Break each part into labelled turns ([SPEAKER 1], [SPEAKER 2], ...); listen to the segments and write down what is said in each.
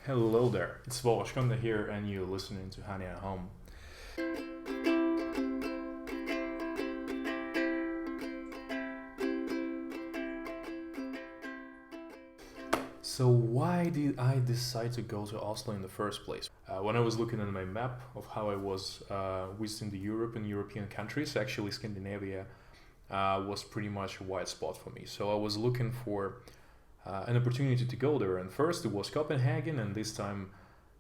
[SPEAKER 1] Hello there, it's Volashkonda here, and you're listening to Honey at Home. So, why did I decide to go to Oslo in the first place? When I was looking at my map of how I was visiting the Europe and European countries, actually, Scandinavia was pretty much a white spot for me. So, I was looking for an opportunity to go there, and first it was Copenhagen, and this time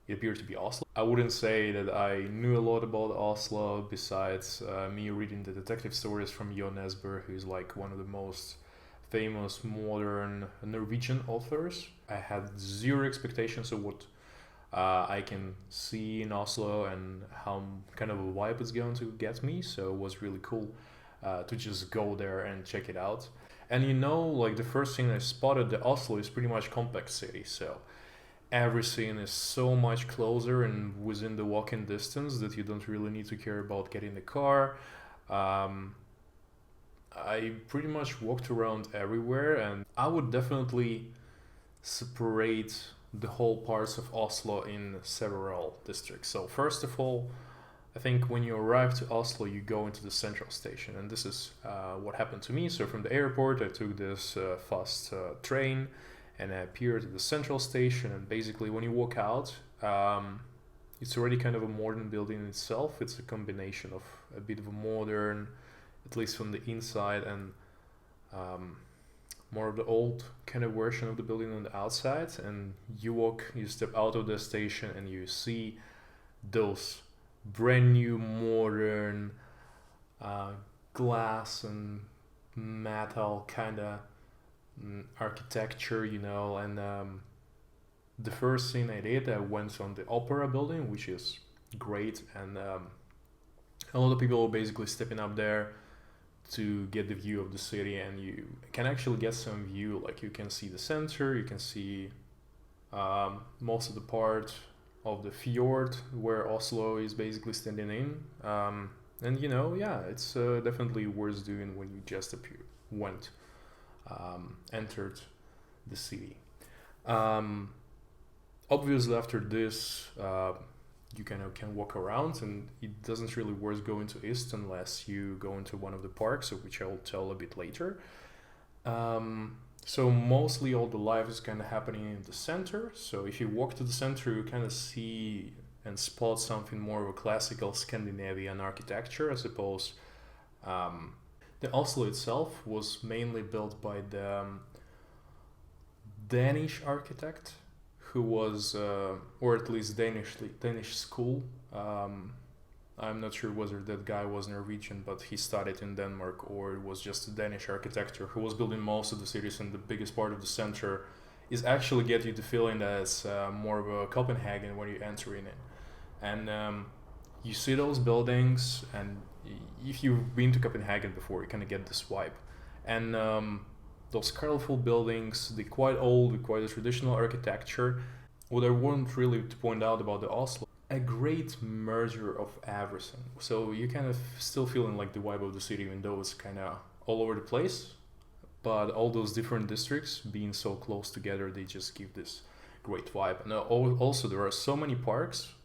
[SPEAKER 1] it appeared to be Oslo. I wouldn't say that I knew a lot about Oslo besides me reading the detective stories from Jon Nesbø, who's like one of the most famous modern Norwegian authors. I had zero expectations of what I can see in Oslo and how kind of a vibe it's going to get me, so it was really cool to just go there and check it out. And like the first thing I spotted, the Oslo is pretty much compact city, so everything is so much closer and within the walking distance that you don't really need to care about getting the car. Um, I pretty much walked around everywhere, and I would definitely separate the whole parts of Oslo in several districts. So, first of all, I think when you arrive to Oslo, you go into the central station, and this is what happened to me. So, from the airport, I took this fast train and I appeared at the central station. And basically, when you walk out, it's already kind of a modern building in itself. It's a combination of a bit of a modern, at least from the inside, and um, more of the old kind of version of the building on the outside. And you step out of the station, and you see those brand new modern uh, glass and metal kind of architecture, and the first thing I did, I went on the opera building, which is great, and a lot of people are basically stepping up there to get the view of the city, and you can actually get some view, like you can see the center, you can see most of the part of the fjord where Oslo is basically standing in. And yeah, it's definitely worth doing when you just entered the city. Um, Obviously, after this, you kind of can walk around, and it doesn't really worth going to East unless you go into one of the parks, of which I will tell a bit later. So mostly all the life is kind of happening in the center. So if you walk to the center, you kind of see and spot something more of a classical Scandinavian architecture, I suppose. The Oslo itself was mainly built by the Danish architect who was, or at least Danish school. I'm not sure whether that guy was Norwegian, but he studied in Denmark, or it was just a Danish architecture who was building most of the cities, and the biggest part of the center is actually get you the feeling that it's more of a Copenhagen when you enter in it. And you see those buildings, and if you've been to Copenhagen before, you kind of get this vibe. And those colorful buildings, the quite old, the quite traditional architecture. What I want really to point out about the Oslo, a great merger of everything. So you kind of still feeling like the vibe of the city, even though it's kind of all over the place. But all those different districts being so close together, they just give this great vibe. And also, there are so many parks,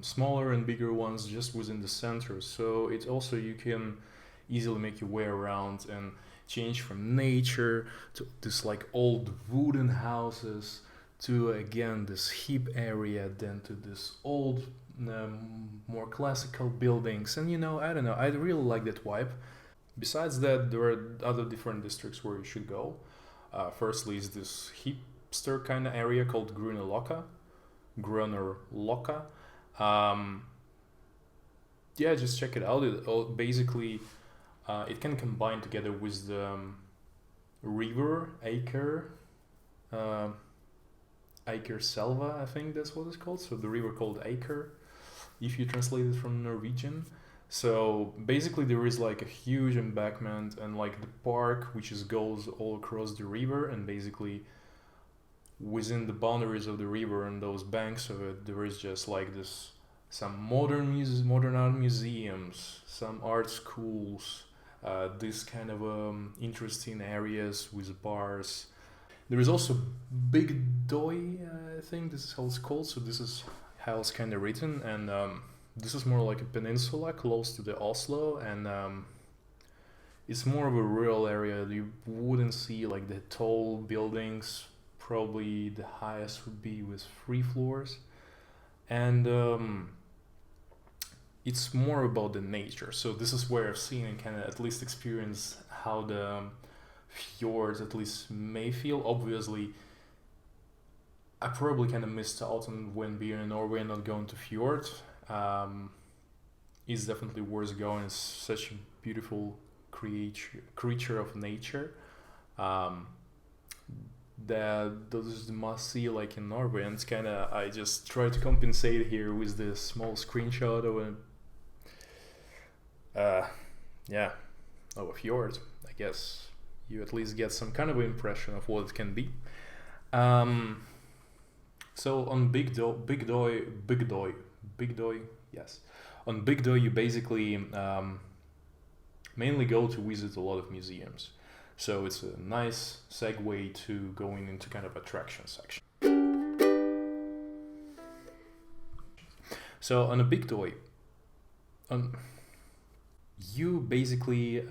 [SPEAKER 1] smaller and bigger ones, just within the center. So it also you can easily make your way around and change from nature to this like old wooden houses to again this hip area, then to this old more classical buildings. And I don't know, I really like that vibe. Besides that, there are other different districts where you should go. Firstly is this hipster kind of area called Grønner Lokka. um, yeah, just check it out. Basically it can combine together with the river Aker, uh, Aker Selva, I think that's what it's called. So the river called Aker, if you translate it from Norwegian. So basically, there is like a huge embankment and like the park, which is goes all across the river, and basically within the boundaries of the river and those banks of it, there is just like this some modern art museums, some art schools, this kind of interesting areas with bars. There is also Big Doi, I think this is how it's called. So this is how it's kind of written, and this is more like a peninsula close to the Oslo, and it's more of a rural area. You wouldn't see like the tall buildings. Probably the highest would be with 3 floors, and it's more about the nature. So this is where I've seen and kind of at least experienced how the fjords at least may feel. Obviously, I probably kind of missed out on when being in Norway and not going to fjord. It's definitely worth going. It's such a beautiful creature of nature. That those the must see like in Norway, and it's kind of I just try to compensate here with this small screenshot of of a fjord. I guess you at least get some kind of impression of what it can be. So on Big Doi, yes. On Big Doi, you basically mainly go to visit a lot of museums. So it's a nice segue to going into kind of attraction section. So on a Big Doi, you basically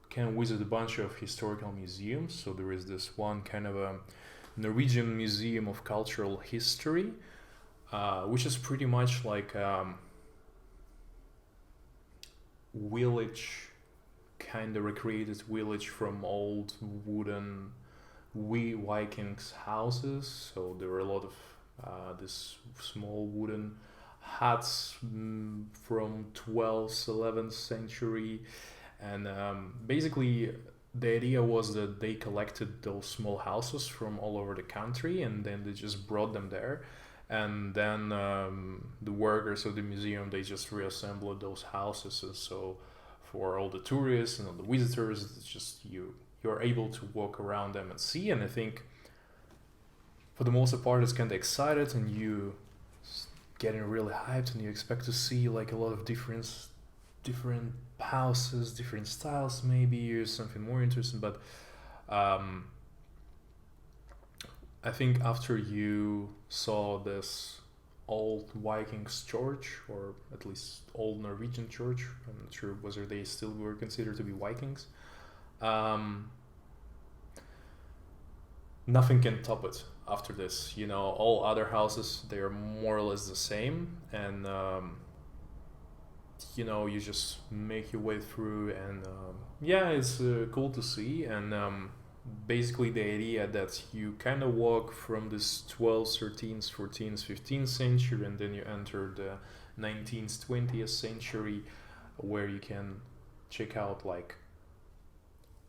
[SPEAKER 1] can visit a bunch of historical museums. So there is this one kind of a Norwegian Museum of Cultural History, which is pretty much like village, kind of recreated village from old wooden Vikings houses. So there were a lot of this small wooden huts from 12th, 11th century, and basically the idea was that they collected those small houses from all over the country, and then they just brought them there, and then the workers of the museum, they just reassembled those houses. And so for all the tourists and all the visitors, it's just you're able to walk around them and see. And I think for the most part it's kind of excited, and you getting really hyped, and you expect to see like a lot of different houses, different styles, maybe, or something more interesting. But I think after you saw this old Vikings church, or at least old Norwegian church, I'm not sure whether they still were considered to be Vikings, nothing can top it after this. You know, all other houses, they are more or less the same, and you know, you just make your way through, and it's cool to see. And basically the idea that you kind of walk from this 12th, 13th, 14th, 15th century, and then you enter the 19th, 20th century, where you can check out like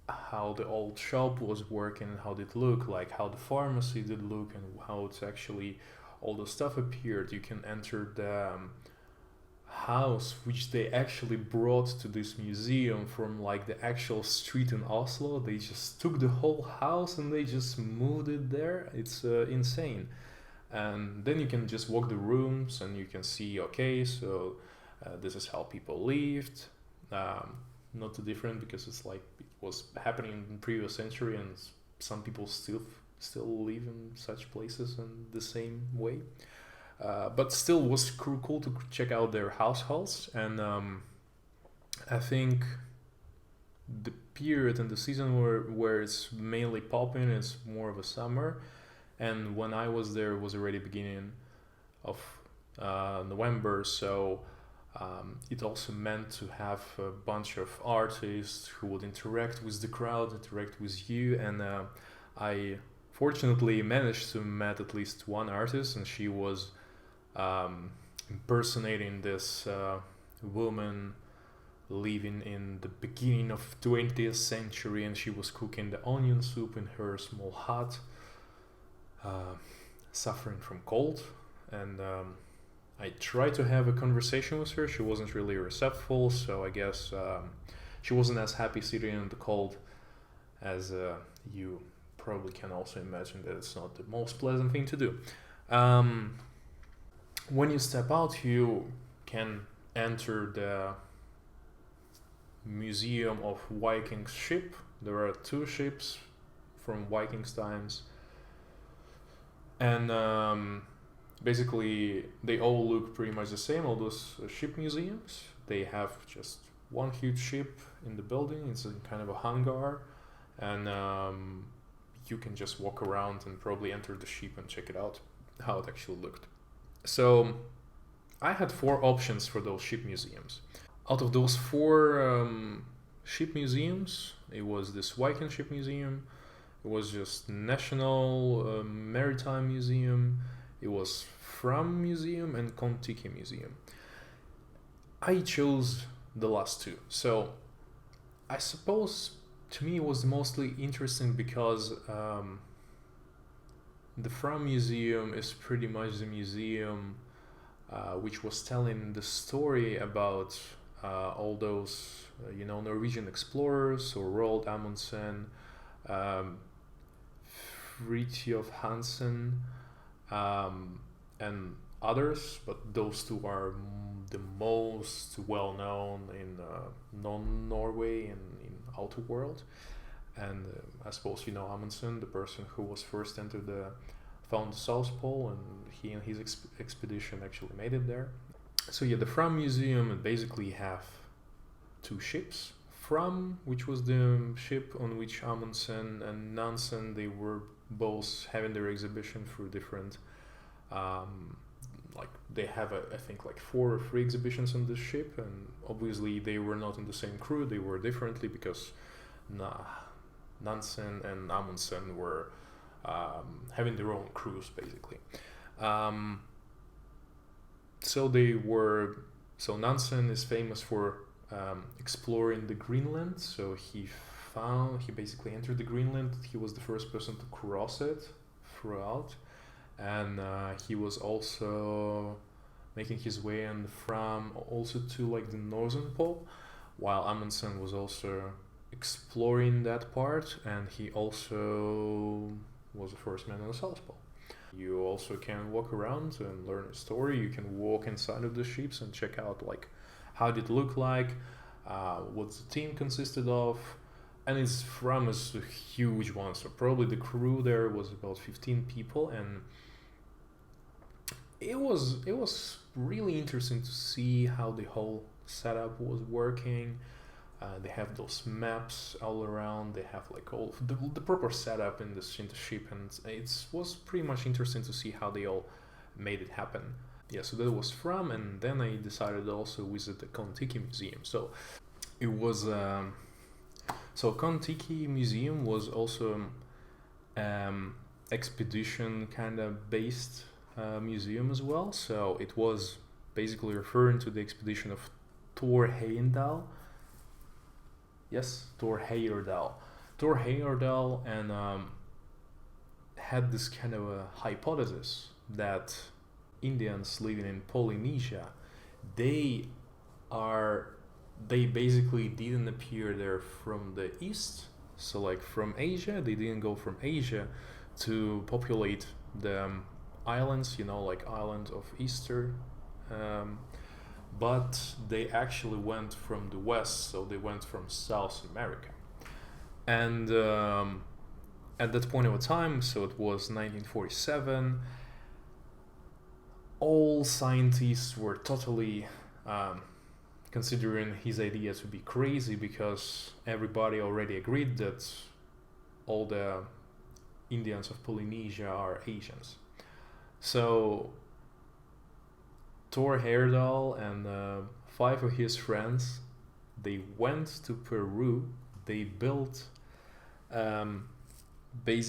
[SPEAKER 1] how the old shop was working, and how it did look, like how the pharmacy did look, and how it's actually all the stuff appeared. You can enter the house which they actually brought to this museum from like the actual street in Oslo. They just took the whole house and they just moved it there. It's insane. And then you can just walk the rooms, and you can see, okay, so this is how people lived. Not too different, because it's like it was happening in the previous century, and some people still live in such places in the same way. But still was cool to check out their households. And I think the period and the season where it's mainly popping is more of a summer, and when I was there, it was already beginning of November. So it also meant to have a bunch of artists who would interact with the crowd, interact with you. And I fortunately managed to meet at least one artist, and she was impersonating this woman living in the beginning of 20th century, and she was cooking the onion soup in her small hut, suffering from cold. And I tried to have a conversation with her. She wasn't really receptive, so I guess she wasn't as happy sitting in the cold, as you probably can also imagine that it's not the most pleasant thing to do. When you step out, you can enter the Museum of Vikings ship. There are 2 ships from Vikings times, and basically they all look pretty much the same. All those ship museums, they have just one huge ship in the building. It's in kind of a hangar, and you can just walk around and probably enter the ship and check it out, how it actually looked. So I had 4 options for those ship museums. Out of those 4 ship museums, it was this Viking ship museum, it was just National Maritime Museum, it was Fram Museum, and Kon-Tiki Museum. I chose the last 2. So I suppose to me it was mostly interesting because the Fram Museum is pretty much the museum which was telling the story about all those Norwegian explorers, so Roald Amundsen, Fridtjof Hansen, and others, but those 2 are the most well known in non-Norway and in outer world. And I suppose Amundsen, the person who was first found the South Pole, and he and his expedition actually made it there. So yeah, the Fram Museum basically have 2 ships. Fram, which was the ship on which Amundsen and Nansen, they were both having their exhibition through different they have I think 4 or 3 exhibitions on this ship, and obviously they were not in the same crew, they were differently because Nansen and Amundsen were having their own crews basically. So Nansen is famous for exploring the Greenland. So he basically entered the Greenland. He was the first person to cross it throughout, and he was also making his way on the Fram also to the Northern Pole, while Amundsen was also exploring that part, and he also was the first man on the South Pole. You also can walk around and learn a story. You can walk inside of the ships and check out how did it look like, what the team consisted of, and it's Fram is a huge one. So probably the crew there was about 15 people, and it was really interesting to see how the whole setup was working. They have those maps all around. They have all the proper setup in the ship, and it was pretty much interesting to see how they all made it happen. Yeah, so that was Fram, and then I decided to also visit the Kon-Tiki Museum. So it was Kon-Tiki Museum was also expedition kind of based museum as well. So it was basically referring to the expedition of Thor Heyerdahl. Yes, Thor Heyerdahl, and had this kind of a hypothesis that Indians living in Polynesia, they basically didn't appear there from the east. So from Asia, they didn't go from Asia to populate the islands, island of Easter, but they actually went from the west, so they went from South America. And at that point of time, so it was 1947, all scientists were totally considering his idea to be crazy, because everybody already agreed that all the Indians of Polynesia are Asians. So Thor Heyerdahl and 5 of his friends, they went to Peru. They built they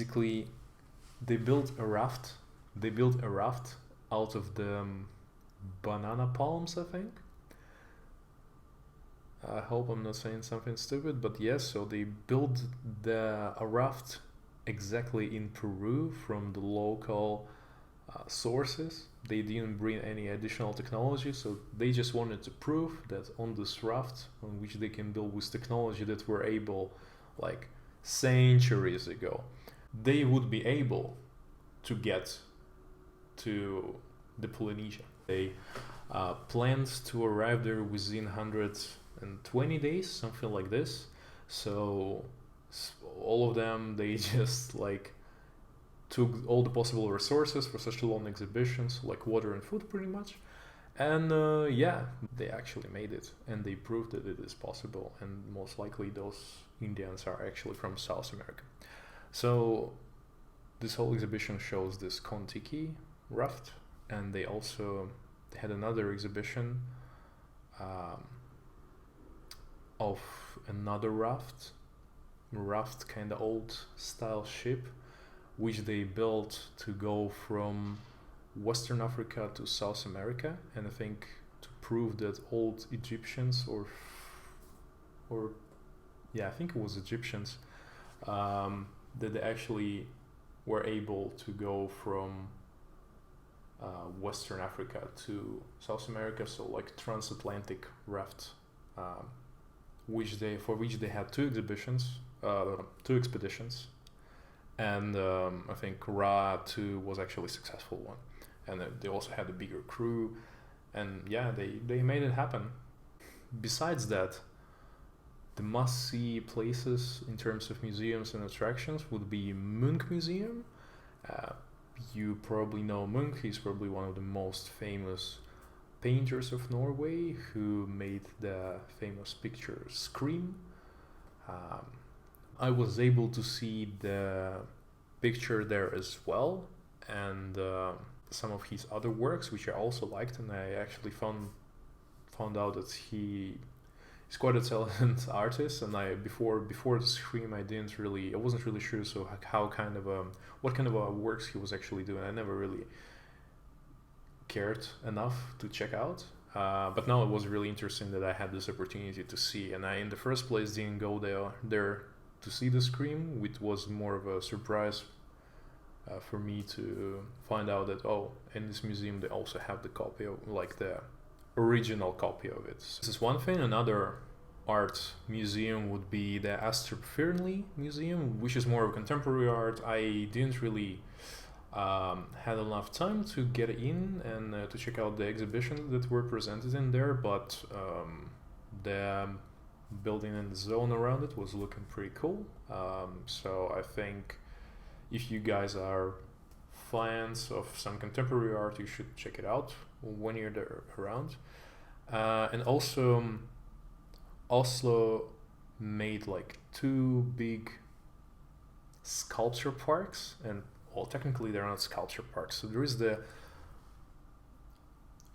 [SPEAKER 1] built a raft. They built a raft out of the banana palms, I think. I hope I'm not saying something stupid, but yes, so they built a raft exactly in Peru from the local sources. They didn't bring any additional technology, so they just wanted to prove that on this raft, on which they can build with technology that were able, centuries ago, they would be able to get to the Polynesia. They planned to arrive there within 120 days, something like this. So All of them, they just like took all the possible resources for such a long exhibition, so like water and food pretty much. And yeah, they actually made it, and they proved that it is possible, and most likely those Indians are actually from South America. So this whole exhibition shows this Kon-Tiki raft, and they also had another exhibition of another raft kind of old style ship, which they built to go from Western Africa to South America, and I think to prove that old Egyptians or yeah, I think it was Egyptians, that they actually were able to go from Western Africa to South America, so like transatlantic raft, which they had two expeditions, and I think Ra 2 was actually a successful one, and they also had a bigger crew, and yeah, they made it happen. Besides that, the must-see places in terms of museums and attractions would be Munch Museum. You probably know Munch. He's probably one of the most famous painters of Norway, who made the famous picture Scream. I was able to see the picture there as well, and some of his other works, which I also liked, and I actually found out that he's quite a talented artist. And I before the Scream, I wasn't really sure so how kind of what kind of works he was actually doing. I never really cared enough to check out, but now it was really interesting that I had this opportunity to see, and I in the first place didn't go there to see the Scream, which was more of a surprise for me to find out that in this museum they also have the copy of like the original copy of it. So this is one thing. Another art museum would be the Astrup Fearnley Museum, which is more of contemporary art. I didn't really had enough time to get in and to check out the exhibitions that were presented in there, but the building and the zone around it was looking pretty cool. So I think if you guys are fans of some contemporary art, you should check it out when you're there around. And also Oslo made like two big sculpture parks, and well, technically they're not sculpture parks. So there is the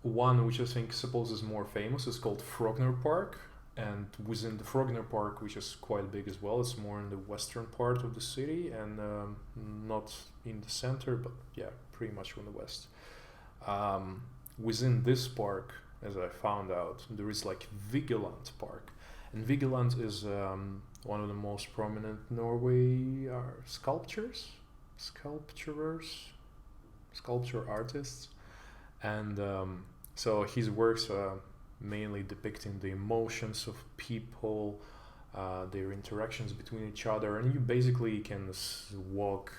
[SPEAKER 1] one which I think suppose is more famous, is called Frogner Park, and within the Frogner Park, which is quite big as well, it's more in the western part of the city, and not in the center, but yeah, pretty much from the west. Within this park, as I found out, there is like Vigeland Park, and Vigeland is one of the most prominent Norway sculpture artists, and so his works are mainly depicting the emotions of people, their interactions between each other, and you basically can walk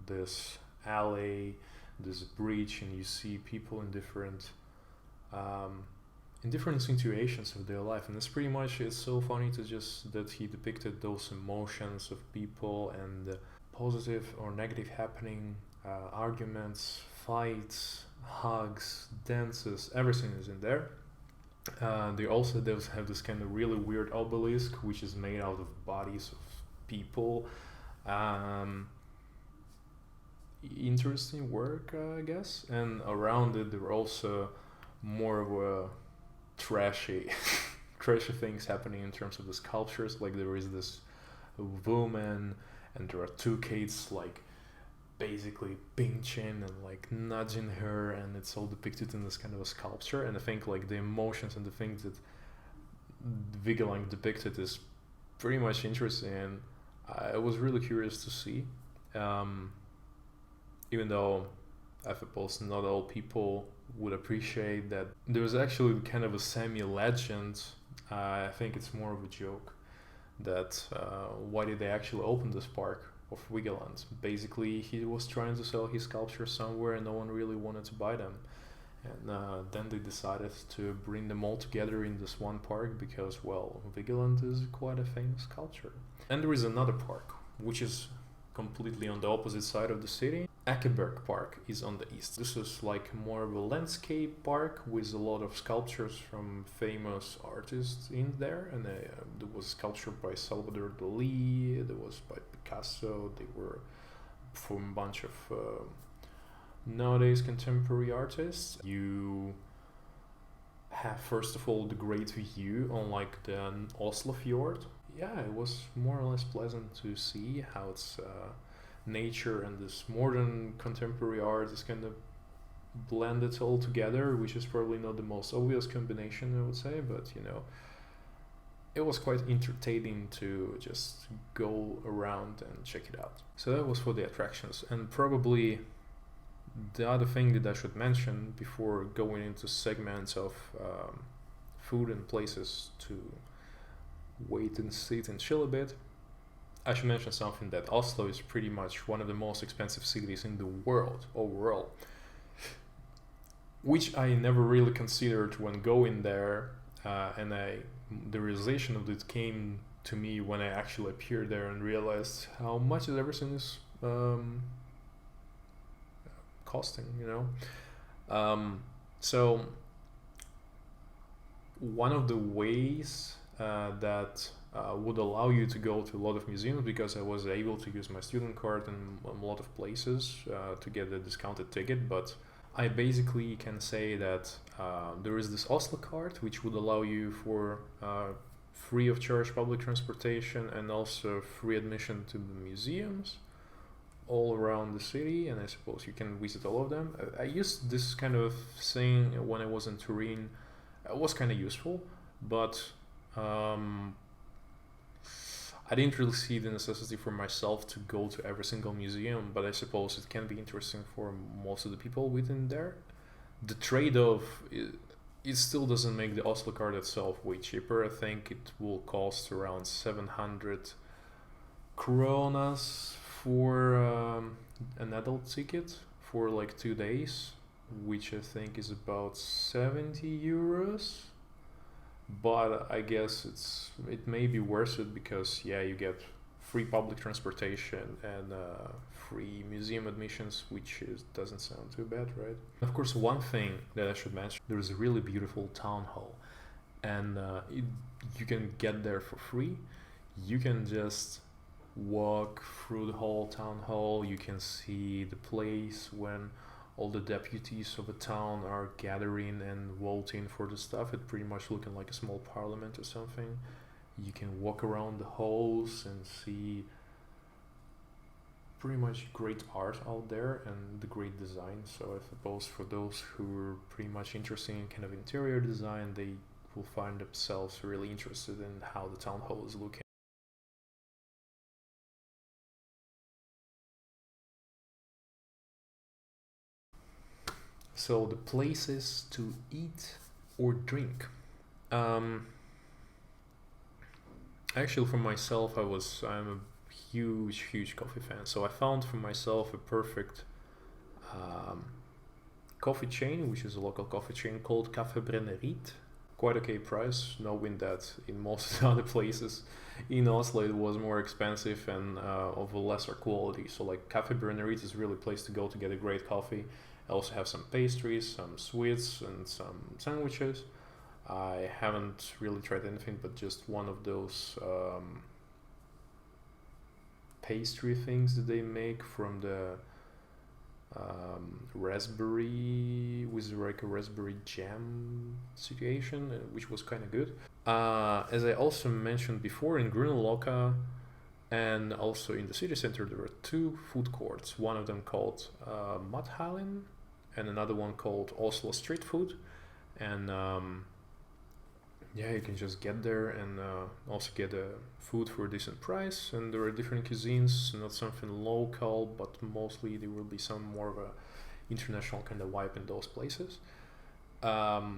[SPEAKER 1] this alley, this bridge, and you see people in different situations of their life, and it's so funny to just that he depicted those emotions of people, and positive or negative happening, arguments, fights, hugs, dances, everything is in there. They also have this kind of really weird obelisk, which is made out of bodies of people. Interesting work, I guess. And around it, there are also more of a trashy things happening in terms of the sculptures. Like there is this woman, and there are two kids like basically pinching and like nudging her, and it's all depicted in this kind of a sculpture. And I think like the emotions and the things that Vigeland depicted is pretty much interesting, and I was really curious to see, even though I suppose not all people would appreciate that. There's actually kind of a semi-legend, I think it's more of a joke, that why did they actually open this park of Vigeland? Basically, he was trying to sell his sculptures somewhere and no one really wanted to buy them, And then they decided to bring them all together in this one park because, well, Vigeland is quite a famous culture. And there is another park, which is completely on the opposite side of the city. Akeberg Park is on the east. This is like more of a landscape park with a lot of sculptures from famous artists in there. And there was sculpture by Salvador Dali, there was by Picasso, they were from a bunch of nowadays contemporary artists. You have first of all the great view on like the Oslo fjord. Yeah, it was more or less pleasant to see how it's nature and this modern contemporary art is kind of blended all together, which is probably not the most obvious combination, I would say, but you know, it was quite entertaining to just go around and check it out. So that was for the attractions. And probably the other thing that I should mention before going into segments of food and places to wait and sit and chill a bit, I should mention something that Oslo is pretty much one of the most expensive cities in the world overall, which I never really considered when going there, and the realization of it came to me when I actually appeared there and realized how much everything is costing, you know. So one of the ways that would allow you to go to a lot of museums, because I was able to use my student card in a lot of places to get a discounted ticket, but I basically can say that there is this Oslo card which would allow you for free of charge public transportation and also free admission to the museums all around the city, and I suppose you can visit all of them. I used this kind of thing when I was in Turin. It was kind of useful, but I didn't really see the necessity for myself to go to every single museum, but I suppose it can be interesting for most of the people within there. The trade-off, it still doesn't make the Oslo card itself way cheaper. I think it will cost around 700 kronas for an adult ticket for like 2 days, which I think is about 70 euros. But I guess it may be worth it because yeah, you get free public transportation and free museum admissions, which doesn't sound too bad, right? Of course, one thing that I should mention, there is a really beautiful town hall, and you can get there for free. You can just walk through the whole town hall. You can see the place when all the deputies of a town are gathering and voting for the stuff. It pretty much looking like a small parliament or something. You can walk around the halls and see pretty much great art out there and the great design. So I suppose for those who are pretty much interested in kind of interior design, they will find themselves really interested in how the town hall is looking. So the places to eat or drink. Actually, for myself, I'm a huge coffee fan. So I found for myself a perfect coffee chain, which is a local coffee chain called Café Brenneriet. Quite okay price, knowing that in most other places in Oslo it was more expensive and of a lesser quality. So like Café Brenneriet is really a place to go to get a great coffee. I also have some pastries, some sweets, and some sandwiches. I haven't really tried anything but just one of those pastry things that they make from the raspberry, with like a raspberry jam situation, which was kind of good. As I also mentioned before, in Grünerløkka and also in the city center, there are two food courts. One of them called Mathallen and another one called Oslo Street Food. And yeah, you can just get there and also get food for a decent price. And there are different cuisines, not something local, but mostly there will be some more of a international kind of vibe in those places. I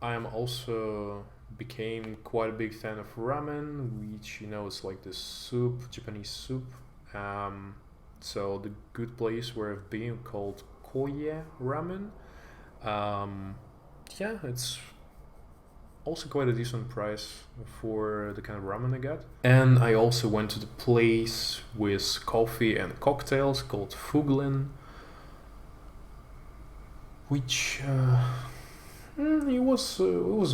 [SPEAKER 1] am also became quite a big fan of ramen, which you know is like this soup, Japanese soup. So the good place where I've been called Koye Ramen. Yeah, it's also quite a decent price for the kind of ramen I got. And I also went to the place with coffee and cocktails called Fuglin, which it was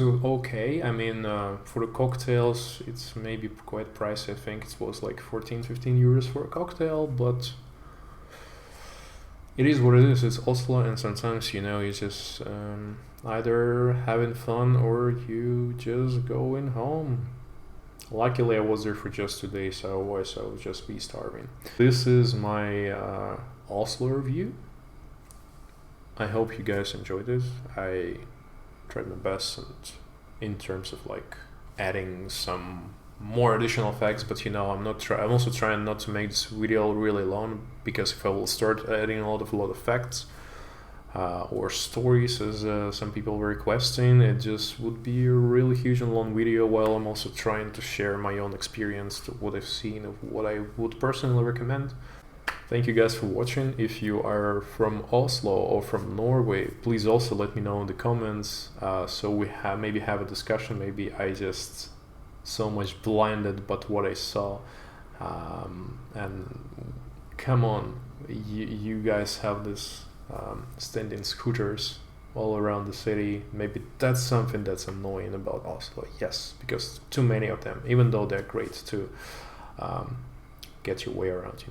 [SPEAKER 1] okay. I mean, for the cocktails, it's maybe quite pricey. I think it was like 14-15 euros for a cocktail, but it is what it is. It's Oslo, and sometimes you just either having fun or you just going home. Luckily, I was there for just 2 days, so otherwise I would just be starving. This is my Oslo review. I hope you guys enjoyed it. I tried my best in terms of like adding some more additional facts, but I'm also trying not to make this video really long, because if I will start adding a lot of facts or stories, as some people were requesting, it just would be a really huge and long video, while I'm also trying to share my own experience, what I've seen, of what I would personally recommend. Thank you guys for watching. If you are from Oslo or from Norway, please also let me know in the comments, so we maybe have a discussion. Maybe I just so much blinded by what I saw, and come on, you guys have this standing scooters all around the city. Maybe that's something that's annoying about Oslo. Yes, because too many of them, even though they're great to get your way around.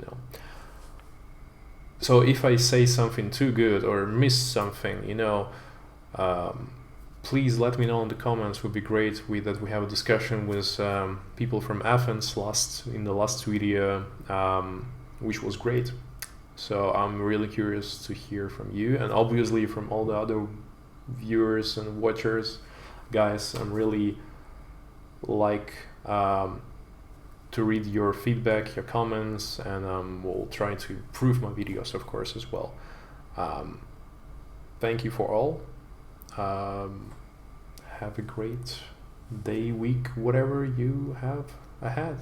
[SPEAKER 1] So if I say something too good or miss something, please let me know in the comments. Would be great that we have a discussion with people from Athens in the last video, which was great. So I'm really curious to hear from you, and obviously from all the other viewers and watchers. Guys, I'm really like to read your feedback, your comments, and we'll try to improve my videos, of course, as well. Thank you for all. Have a great day, week, whatever you have ahead.